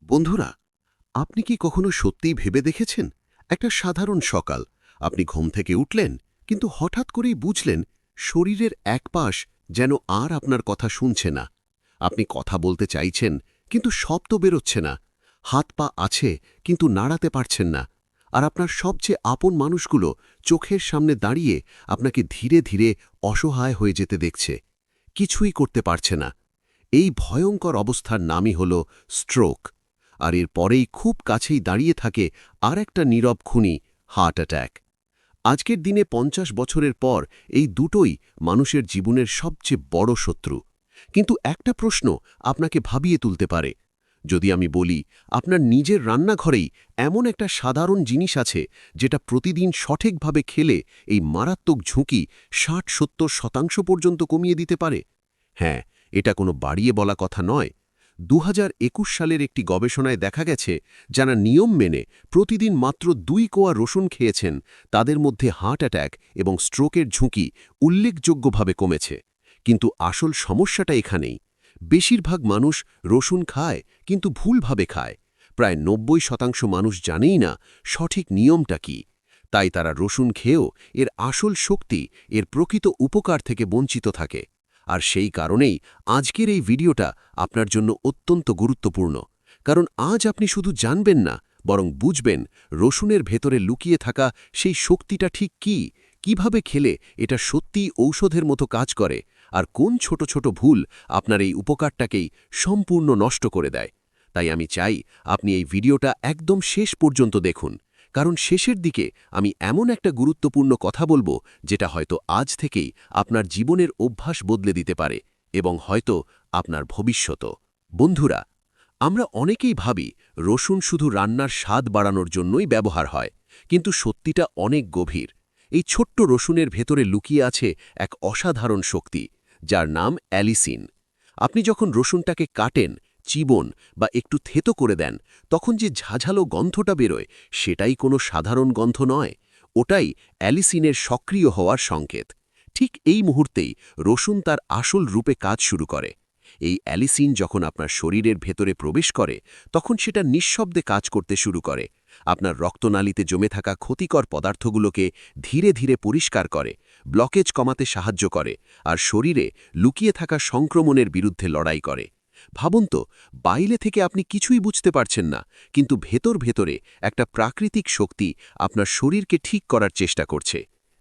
বন্ধুরা, আপনি কি কখনো সত্যিই ভেবে দেখেছেন একটা সাধারণ সকাল আপনি ঘুম থেকে উঠলেন, কিন্তু হঠাৎ করেই বুঝলেন শরীরের এক পাশ যেন আর আপনার কথা শুনছে না। আপনি কথা বলতে চাইছেন, কিন্তু শব্দ বেরোচ্ছে না। হাত পা আছে, কিন্তু নাড়াতে পারছেন না। আর আপনার সবচেয়ে আপন মানুষগুলো চোখের সামনে দাঁড়িয়ে আপনাকে ধীরে ধীরে অসহায় হয়ে যেতে দেখছে, কিছুই করতে পারছে না। এই ভয়ঙ্কর অবস্থার নামই হল স্ট্রোক। আর এর পরেই খুব কাছেই দাঁড়িয়ে থাকে আর একটা নীরব খুনি, হার্ট অ্যাট্যাক। আজকের দিনে ৫০ বছরের পর এই দুটোই মানুষের জীবনের সবচেয়ে বড় শত্রু। কিন্তু একটা প্রশ্ন আপনাকে ভাবিয়ে তুলতে পারে। যদি আমি বলি আপনার নিজের রান্নাঘরেই এমন একটা সাধারণ জিনিস আছে যেটা প্রতিদিন সঠিকভাবে খেলে এই মারাত্মক ঝুঁকি ৬০-৭০% পর্যন্ত কমিয়ে দিতে পারে। হ্যাঁ, এটা কোনো বাড়িয়ে বলা কথা নয়। ২০২১ সালের একটি গবেষণায় দেখা গেছে, যারা নিয়ম মেনে প্রতিদিন মাত্র ২ কোয়া রসুন খেয়েছেন, তাদের মধ্যে হার্ট অ্যাট্যাক এবং স্ট্রোকের ঝুঁকি উল্লেখযোগ্যভাবে কমেছে। কিন্তু আসল সমস্যাটা এখানেই। বেশিরভাগ মানুষ রসুন খায়, কিন্তু ভুলভাবে খায়। প্রায় ৯০% মানুষ জানেই না সঠিক নিয়মটা কি। তাই তারা রসুন খেয়েও এর আসল শক্তি, এর প্রকৃত উপকার থেকে বঞ্চিত থাকে। আর সেই কারণেই আজকের এই ভিডিওটা আপনার জন্য অত্যন্ত গুরুত্বপূর্ণ। কারণ আজ আপনি শুধু জানবেন না, বরং বুঝবেন রসুনের ভেতরে লুকিয়ে থাকা সেই শক্তিটা ঠিক কী, কিভাবে খেলে এটা সত্যিই ঔষধের মতো কাজ করে, আর কোন ছোট ছোট ভুল আপনার এই উপকারটাকেই সম্পূর্ণ নষ্ট করে দেয়। তাই আমি চাই আপনি এই ভিডিওটা একদম শেষ পর্যন্ত দেখুন, কারণ শেষের দিকে আমি এমন একটা গুরুত্বপূর্ণ কথা বলবো যেটা হয়তো আজ থেকেই আপনার জীবনের অভ্যাস বদলে দিতে পারে, এবং হয়তো আপনার ভবিষ্যতও। বন্ধুরা, আমরা অনেকেই ভাবি রসুন শুধু রান্নার স্বাদ বাড়ানোর জন্যই ব্যবহার হয়, কিন্তু সত্যিটা অনেক গভীর। এই ছোট্ট রসুনের ভেতরে লুকিয়ে আছে এক অসাধারণ শক্তি, যার নাম অ্যালিসিন। আপনি যখন রসুনটাকে কাটেন, চিবোন বা একটু থেতো করে দেন, তখন যে ঝাঝালো গন্ধটা বেরোয়, সেটাই কোনো সাধারণ গন্ধ নয়। ওটাই অ্যালিসিনের সক্রিয় হওয়ার সংকেত। ঠিক এই মুহূর্তেই রসুন তার আসল রূপে কাজ শুরু করে। এই অ্যালিসিন যখন আপনার শরীরের ভেতরে প্রবেশ করে, তখন সেটা নিঃশব্দে কাজ করতে শুরু করে। আপনার রক্তনালীতে জমে থাকা ক্ষতিকর পদার্থগুলোকে ধীরে ধীরে পরিষ্কার করে, ব্লকেজ কমাতে সাহায্য করে, আর শরীরে লুকিয়ে থাকা সংক্রমণের বিরুদ্ধে লড়াই করে। ভাবুন তো, বাইরে থেকে আপনি কিছুই বুঝতে পারছেন না, কিন্তু ভেতর ভেতরে একটা প্রাকৃতিক শক্তি আপনার শরীরকে ঠিক করার চেষ্টা করছে।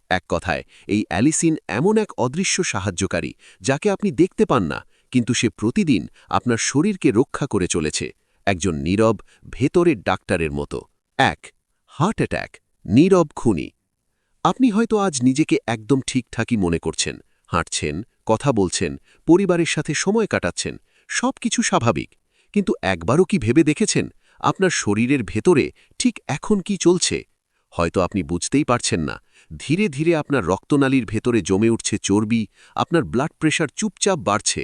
এক কথায়, এই অ্যালিসিন এমন এক অদৃশ্য সাহায্যকারী, যাকে আপনি দেখতে পান না, কিন্তু সে প্রতিদিন আপনার শরীরকে রক্ষা করে চলেছে, একজন নীরব ভেতরের ডাক্তারের মতো। ১. হার্ট অ্যাট্যাক, নীরব খুনি। আপনি হয়তো আজ নিজেকে একদম ঠিকঠাকই মনে করছেন, হাঁটছেন, কথা বলছেন, পরিবারের সাথে সময় কাটাচ্ছেন, সব কিছু স্বাভাবিক। কিন্তু একবারও কি ভেবে দেখেছেন আপনার শরীরের ভেতরে ঠিক এখন কি চলছে? হয়তো আপনি বুঝতেই পারছেন না। ধীরে ধীরে আপনার রক্তনালীর ভেতরে জমে উঠছে চর্বি, আপনার ব্লাড প্রেশার চুপচাপ বাড়ছে।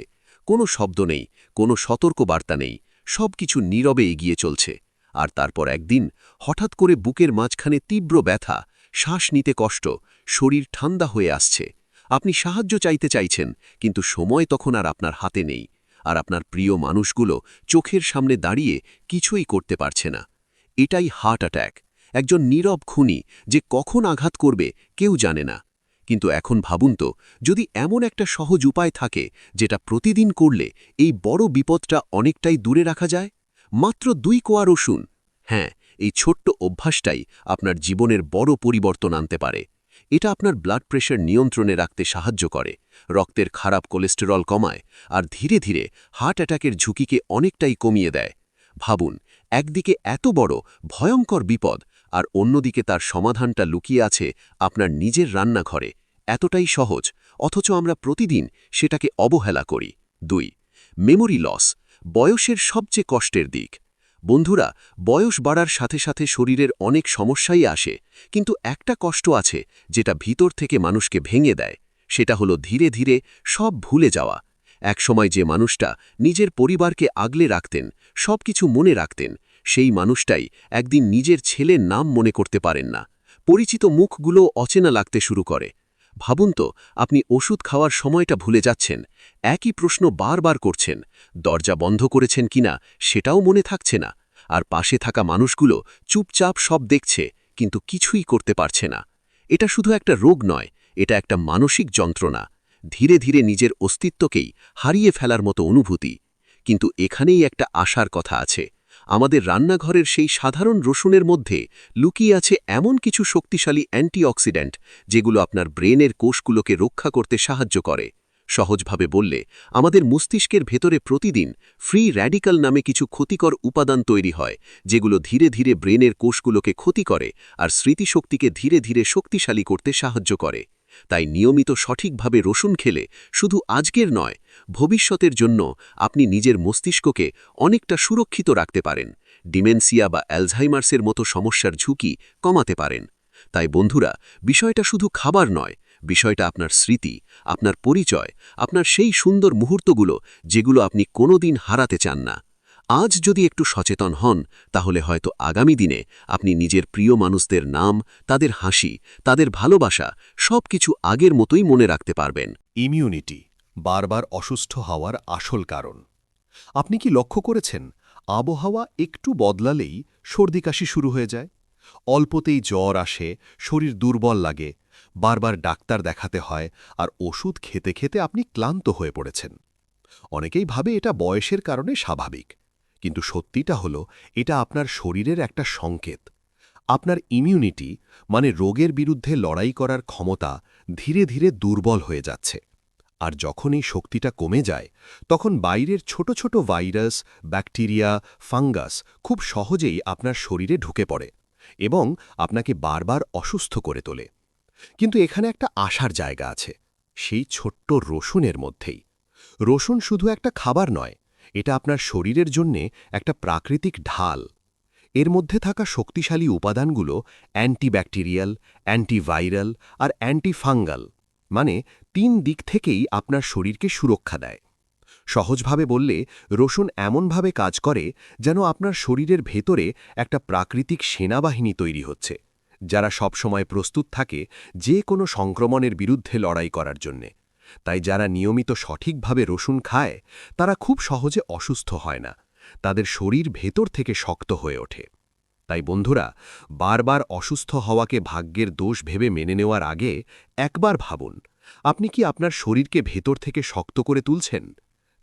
কোনো শব্দ নেই, কোনো সতর্ক বার্তা নেই, সব কিছু নীরবে এগিয়ে চলছে। আর তারপর একদিন হঠাৎ করে বুকের মাঝখানে তীব্র ব্যথা, শ্বাস নিতে কষ্ট, শরীর ঠান্ডা হয়ে আসছে। আপনি সাহায্য চাইতে চাইছেন, কিন্তু সময় তখন আর আপনার হাতে নেই। আর আপনার প্রিয় মানুষগুলো চোখের সামনে দাঁড়িয়ে কিছুই করতে পারছে না। এটাই হার্ট অ্যাট্যাক, একজন নীরব খুনি যে কখন আঘাত করবে কেউ জানে না। কিন্তু এখন ভাবুন তো, যদি এমন একটা সহজ উপায় থাকে যেটা প্রতিদিন করলে এই বড় বিপদটা অনেকটাই দূরে রাখা যায়। মাত্র ২ কোয়া রসুন। হ্যাঁ, এই ছোট্ট অভ্যাসটাই আপনার জীবনের বড় পরিবর্তন আনতে পারে। এটা আপনার ব্লাড প্রেশার নিয়ন্ত্রণে রাখতে সাহায্য করে, রক্তের খারাপ কোলেস্টেরল কমায়, আর ধীরে ধীরে হার্ট অ্যাটাকের ঝুঁকিকে অনেকটাই কমিয়ে দেয়। ভাবুন, একদিকে এত বড় ভয়ঙ্কর বিপদ, আর অন্যদিকে তার সমাধানটা লুকিয়ে আছে আপনার নিজের রান্নাঘরে। এতটাই সহজ, অথচ আমরা প্রতিদিন সেটাকে অবহেলা করি। ২. মেমোরি লস, বয়সের সবচেয়ে কষ্টের দিক। বন্ধুরা, বয়স বাড়ার সাথে সাথে শরীরের অনেক সমস্যাই আসে, কিন্তু একটা কষ্ট আছে যেটা ভিতর থেকে মানুষকে ভেঙে দেয়। সেটা হলো ধীরে ধীরে সব ভুলে যাওয়া। একসময় যে মানুষটা নিজের পরিবারকে আগলে রাখতেন, সব কিছু মনে রাখতেন, সেই মানুষটাই একদিন নিজের ছেলের নাম মনে করতে পারেন না। পরিচিত মুখগুলো অচেনা লাগতে শুরু করে। ভাবুন তো, আপনি ওষুধ খাওয়ার সময়টা ভুলে যাচ্ছেন, একই প্রশ্ন বারবার করছেন, দরজা বন্ধ করেছেন কিনা সেটাও মনে থাকছে না। আর পাশে থাকা মানুষগুলো চুপচাপ সব দেখছে কিন্তু কিছুই করতে পারছে না। এটা শুধু একটা রোগ নয়, এটা একটা মানসিক যন্ত্রণা, ধীরে ধীরে নিজের অস্তিত্বকেই হারিয়ে ফেলার মতো অনুভূতি। কিন্তু এখানেই একটা আশার কথা আছে। আমাদের রান্নাঘরের সেই সাধারণ রসুনের মধ্যে লুকিয়ে আছে এমন কিছু শক্তিশালী অ্যান্টিঅক্সিডেন্ট যেগুলো আপনার ব্রেনের কোষগুলোকে রক্ষা করতে সাহায্য করে। সহজভাবে বললে, আমাদের মস্তিষ্কের ভেতরে প্রতিদিন ফ্রি র্যাডিক্যাল নামে কিছু ক্ষতিকর উপাদান তৈরি হয়, যেগুলো ধীরে ধীরে ব্রেনের কোষগুলোকে ক্ষতি করে আর স্মৃতিশক্তিকে ধীরে ধীরে শক্তিশালী করতে সাহায্য করে। তাই নিয়মিত সঠিকভাবে রসুন খেলে শুধু আজকের নয়, ভবিষ্যতের জন্য আপনি নিজের মস্তিষ্ককে অনেকটা সুরক্ষিত রাখতে পারেন, ডিমেনসিয়া বা অ্যালঝাইমার্সের মতো সমস্যার ঝুঁকি কমাতে পারেন। তাই বন্ধুরা, বিষয়টা শুধু খাবার নয়, বিষয়টা আপনার স্মৃতি, আপনার পরিচয়, আপনার সেই সুন্দর মুহূর্তগুলো যেগুলো আপনি কোনোদিন হারাতে চান না। আজ যদি একটু সচেতন হন, তাহলে হয়তো আগামী দিনে আপনি নিজের প্রিয় মানুষদের নাম, তাদের হাসি, তাদের ভালোবাসা সবকিছু আগের মতোই মনে রাখতে পারবেন। ইমিউনিটি বারবার অসুস্থ হওয়ার আসল কারণ। আপনি কি লক্ষ্য করেছেন, আবহাওয়া একটু বদলালেই সর্দি কাশি শুরু হয়ে যায়, অল্পতেই জ্বর আসে, শরীর দুর্বল লাগে, বারবার ডাক্তার দেখাতে হয়, আর ওষুধ খেতে খেতে আপনি ক্লান্ত হয়ে পড়েছেন। অনেকেই ভাবে এটা বয়সের কারণে স্বাভাবিক, কিন্তু সত্যিটা হলো এটা আপনার শরীরের একটা সংকেত। আপনার ইমিউনিটি মানে রোগের বিরুদ্ধে লড়াই করার ক্ষমতা ধীরে ধীরে দুর্বল হয়ে যাচ্ছে। আর যখন এই শক্তিটা কমে যায়, তখন বাইরের ছোট ছোট ভাইরাস, ব্যাকটেরিয়া, ফাঙ্গাস খুব সহজেই আপনার শরীরে ঢুকে পড়ে এবং আপনাকে বারবার অসুস্থ করে তোলে। কিন্তু এখানে একটা আশার জায়গা আছে, সেই ছোট্ট রসুনের মধ্যেই। রসুন শুধু একটা খাবার নয়, এটা আপনার শরীরের জন্যে একটা প্রাকৃতিক ঢাল। এর মধ্যে থাকা শক্তিশালী উপাদানগুলো অ্যান্টিব্যাকটেরিয়াল, অ্যান্টিভাইরাল আর অ্যান্টিফাঙ্গাল, মানে ৩ দিক থেকেই আপনার শরীরকে সুরক্ষা দেয়। সহজভাবে বললে, রসুন এমনভাবে কাজ করে যেন আপনার শরীরের ভেতরে একটা প্রাকৃতিক সেনাবাহিনী তৈরি হচ্ছে, যারা সবসময় প্রস্তুত থাকে যে কোনো সংক্রমণের বিরুদ্ধে লড়াই করার জন্যে। তাই যারা নিয়মিত সঠিকভাবে রসুন খায়, তারা খুব সহজে অসুস্থ হয় না, তাদের শরীর ভেতর থেকে শক্ত হয়ে ওঠে। তাই বন্ধুরা, বারবার অসুস্থ হওয়াকে ভাগ্যের দোষ ভেবে মেনে নেওয়ার আগে একবার ভাবুন, আপনি কি আপনার শরীরকে ভেতর থেকে শক্ত করে তুলছেন?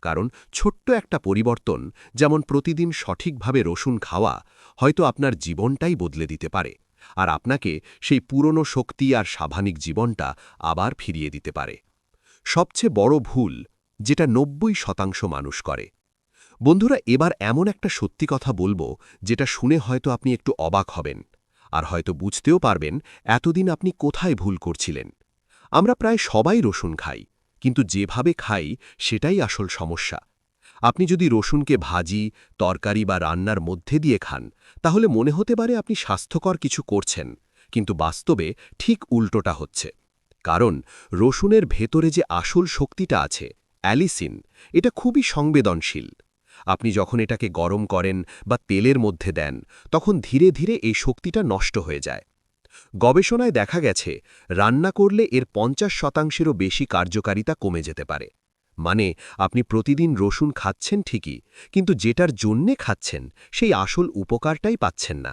কারণ ছোট্ট একটা পরিবর্তন, যেমন প্রতিদিন সঠিকভাবে রসুন খাওয়া, হয়তো আপনার জীবনটাই বদলে দিতে পারে, আর আপনাকে সেই পুরনো শক্তি আর স্বাভাবিক জীবনটা আবার ফিরিয়ে দিতে পারে। সবচেয়ে বড় ভুল যেটা ৯০% মানুষ করে। বন্ধুরা, এবার এমন একটা সত্যি কথা বলবো যেটা শুনে হয়তো আপনি একটু অবাক হবেন, আর হয়তো বুঝতেও পারবেন এতদিন আপনি কোথায় ভুল করছিলেন। আমরা প্রায় সবাই রসুন খাই, কিন্তু যেভাবে খাই সেটাই আসল সমস্যা। আপনি যদি রসুনকে ভাজি, তরকারি বা রান্নার মধ্যে দিয়ে খান, তাহলে মনে হতে পারে আপনি স্বাস্থ্যকর কিছু করছেন, কিন্তু বাস্তবে ঠিক উল্টোটা হচ্ছে। কারণ রসুনের ভেতরে যে আসল শক্তিটা আছে, অ্যালিসিন, এটা খুবই সংবেদনশীল। আপনি যখন এটাকে গরম করেন বা তেলের মধ্যে দেন, তখন ধীরে ধীরে এই শক্তিটা নষ্ট হয়ে যায়। গবেষণায় দেখা গেছে, রান্না করলে এর ৫০%-এরও বেশি কার্যকারিতা কমে যেতে পারে। মানে, আপনি প্রতিদিন রসুন খাচ্ছেন ঠিকই, কিন্তু যেটার জন্যে খাচ্ছেন সেই আসল উপকারটাই পাচ্ছেন না।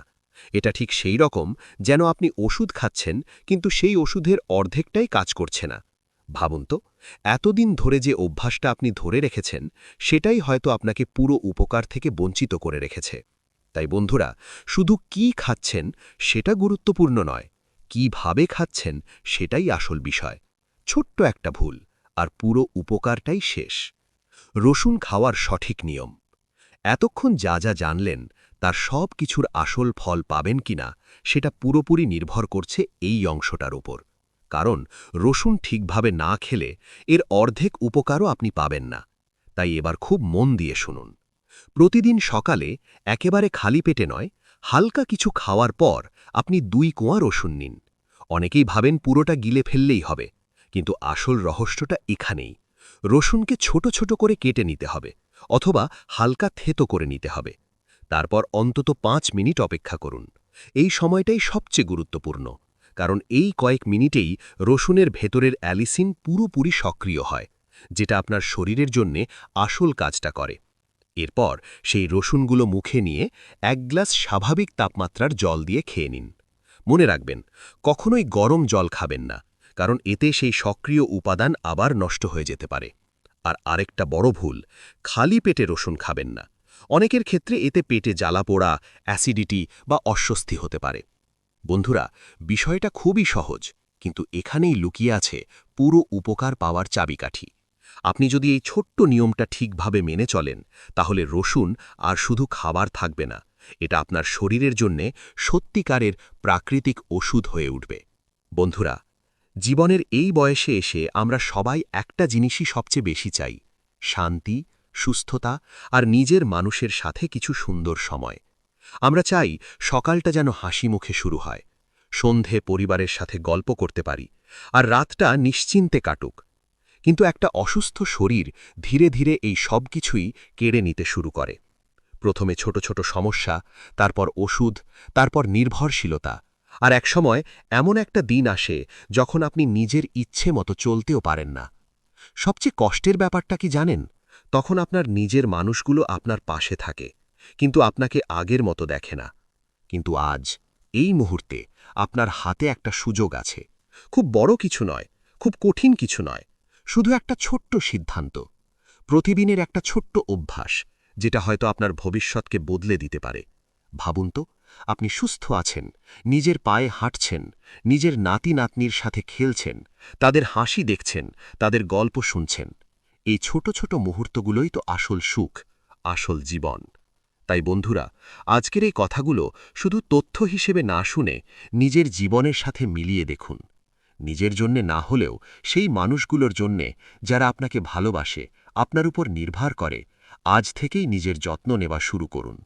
এটা ঠিক সেই রকম যেন আপনি ওষুধ খাচ্ছেন, কিন্তু সেই ওষুধের অর্ধেকটাই কাজ করছে না। ভাবুন তো, এতদিন ধরে যে অভ্যাসটা আপনি ধরে রেখেছেন, সেটাই হয়তো আপনাকে পুরো উপকার থেকে বঞ্চিত করে রেখেছে। তাই বন্ধুরা, শুধু কি খাচ্ছেন সেটা গুরুত্বপূর্ণ নয়, কিভাবে খাচ্ছেন সেটাই আসল বিষয়। ছোট্ট একটা ভুল আর পুরো উপকারটাই শেষ। রসুন খাওয়ার সঠিক নিয়ম। এতক্ষণ যা যা জানলেন, তার সব কিছুর আসল ফল পাবেন কিনা সেটা পুরোপুরি নির্ভর করছে এই অংশটার উপর। কারণ রসুন ঠিকভাবে না খেলে এর অর্ধেক উপকারও আপনি পাবেন না। তাই এবার খুব মন দিয়ে শুনুন। প্রতিদিন সকালে একেবারে খালি পেটে নয়, হালকা কিছু খাওয়ার পর আপনি ২ কোয়া রসুন নিন। অনেকেই ভাবেন পুরোটা গিলে ফেললেই হবে, কিন্তু আসল রহস্যটা এখানেই। রসুনকে ছোট ছোট করে কেটে নিতে হবে, অথবা হালকা থেতো করে নিতে হবে। তারপর অন্তত ৫ মিনিট অপেক্ষা করুন। এই সময়টাই সবচেয়ে গুরুত্বপূর্ণ, কারণ এই কয়েক মিনিটেই রসুনের ভেতরের অ্যালিসিন পুরোপুরি সক্রিয় হয়, যেটা আপনার শরীরের জন্যে আসল কাজটা করে। এরপর সেই রসুনগুলো মুখে নিয়ে 1 গ্লাস স্বাভাবিক তাপমাত্রার জল দিয়ে খেয়ে নিন। মনে রাখবেন, কখনোই গরম জল খাবেন না, কারণ এতে সেই সক্রিয় উপাদান আবার নষ্ট হয়ে যেতে পারে। আর আরেকটা বড় ভুল, খালি পেটে রসুন খাবেন না। অনেকের ক্ষেত্রে এতে পেটে জ্বালাপোড়া, অ্যাসিডিটি বা অস্বস্তি হতে পারে। বন্ধুরা, বিষয়টা খুবই সহজ, কিন্তু এখানেই লুকিয়ে আছে পুরো উপকার পাওয়ার চাবিকাঠি। আপনি যদি এই ছোট্ট নিয়মটা ঠিকভাবে মেনে চলেন, তাহলে রসুন আর শুধু খাবার থাকবে না, এটা আপনার শরীরের জন্যে সত্যিকারের প্রাকৃতিক ওষুধ হয়ে উঠবে। বন্ধুরা, জীবনের এই বয়সে এসে আমরা সবাই একটা জিনিসই সবচেয়ে বেশি চাই: শান্তি, সুস্থতা আর নিজের মানুষের সাথে কিছু সুন্দর সময়। আমরা চাই সকালটা যেন হাসি মুখে শুরু হয়, সন্ধে পরিবারের সাথে গল্প করতে পারি, আর রাতটা নিশ্চিন্তে কাটুক। কিন্তু একটা অসুস্থ শরীর ধীরে ধীরে এই সব কিছুই কেড়ে নিতে শুরু করে। প্রথমে ছোট ছোট সমস্যা, তারপর ওষুধ, তারপর নির্ভরশীলতা, আর একসময় এমন একটা দিন আসে যখন আপনি নিজের ইচ্ছে মতো চলতেও পারেন না। সবচেয়ে কষ্টের ব্যাপারটা কি জানেন? তখন আপনার নিজের মানুষগুলো আপনার পাশে থাকে, কিন্তু আপনাকে আগের মতো দেখে না। কিন্তু আজ, এই মুহূর্তে, আপনার হাতে একটা সুযোগ আছে। খুব বড় কিছু নয়, খুব কঠিন কিছু নয়, শুধু একটা ছোট্ট সিদ্ধান্ত, প্রতিদিনের একটা ছোট্ট অভ্যাস, যেটা হয়তো আপনার ভবিষ্যৎকে বদলে দিতে পারে। ভাবুন তো, আপনি সুস্থ আছেন, নিজের পায়ে হাঁটছেন, নিজের নাতি নাতনির সাথে খেলছেন, তাদের হাসি দেখছেন, তাদের গল্প শুনছেন। এই ছোট ছোট মুহূর্তগুলোই তো আসল সুখ, আসল জীবন। তাই বন্ধুরা, আজকের এই কথাগুলো শুধু তথ্য হিসেবে না শুনে নিজের জীবনের সাথে মিলিয়ে দেখুন। নিজের জন্যে না হলেও সেই মানুষগুলোর জন্যে যারা আপনাকে ভালোবাসে, আপনার উপর নির্ভর করে, আজ থেকেই নিজের যত্ন নেওয়া শুরু করুন।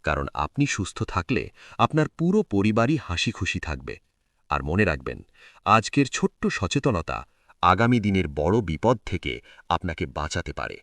কারণ আপনি সুস্থ থাকলে আপনার পুরো পরিবারই হাসি খুশি থাকবে। আর মনে রাখবেন, আজকের ছোট্ট সচেতনতা আগামী দিনের বড় বিপদ থেকে আপনাকে বাঁচাতে পারে।